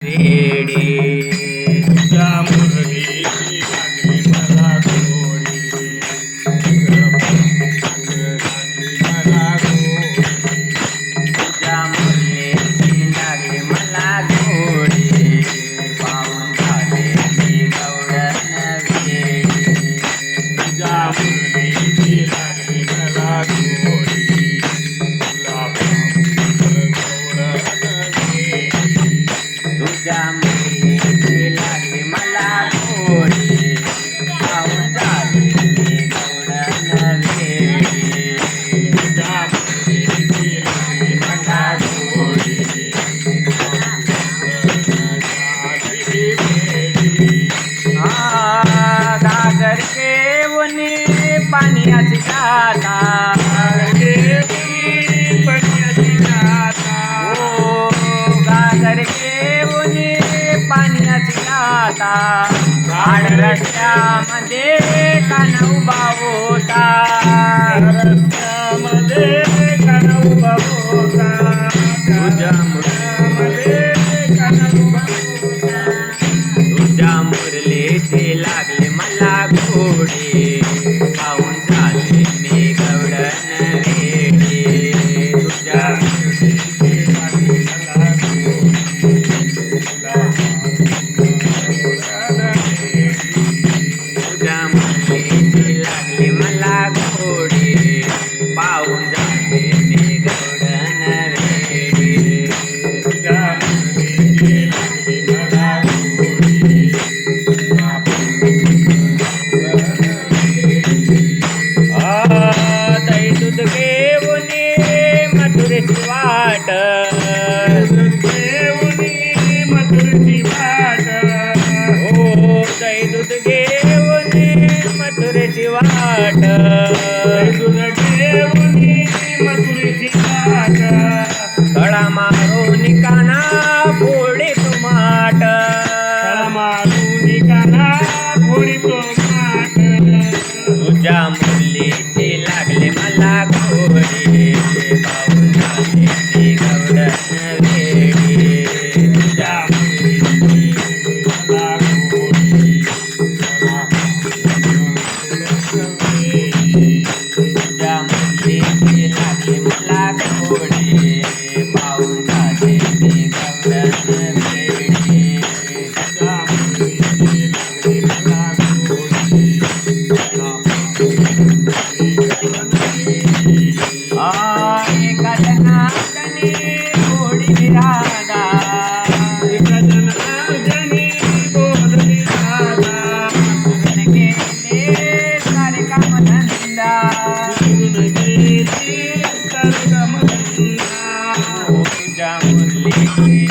वेडी तुझ्या मुरलीची लागली मला गोडी लागली मला गोडी तुझ्या मुरलीची लागली मला गोडी पाहून झाले मी गवळण वेडी तुझ्या मुरलीची लागली मला गोडी तुला पाहून गवळण वेडी तुझ्या मुरलीची लागली मला गोडी पाहून झाले मी गवळण वेडी तुझ्या मुरलीची लागली मला गोडी झाली वेडी गागर के उन्हे पाण्याची गाथा गागर के उन्हे पाण्याची गाथा आड रस्त्यामध्ये काना उभा होता रस्त्यामध्ये काना उभा होता तुझ्या तुझ्या मुरलीची लागली मला गोडी पाहून झाले मी गवळण वेडी तुझ्या तुझ्या मुरलीची लागली मला गोडी पाहून झाले मी गवळण वेडी दही दूध घेऊन मथुरेची वाट मथुरची वाट हो दही दूध घेऊन मथुरेची वाट दूध घेऊन मथुरची वाट तळा मारून काना फोडे तुमाट मारून काना फोडी तो माट तुझ्या मुरलीची लागले मला गोडी पाहून झाले मी गवळण वेडी तुझ्या तुझ्या मुरलीची लागली मला गोडी पाहून झाले मी गवळण वेडी एका जनार्दनी गोडी राधा गेले सारे काम धंदा तुझ्या मुरलीची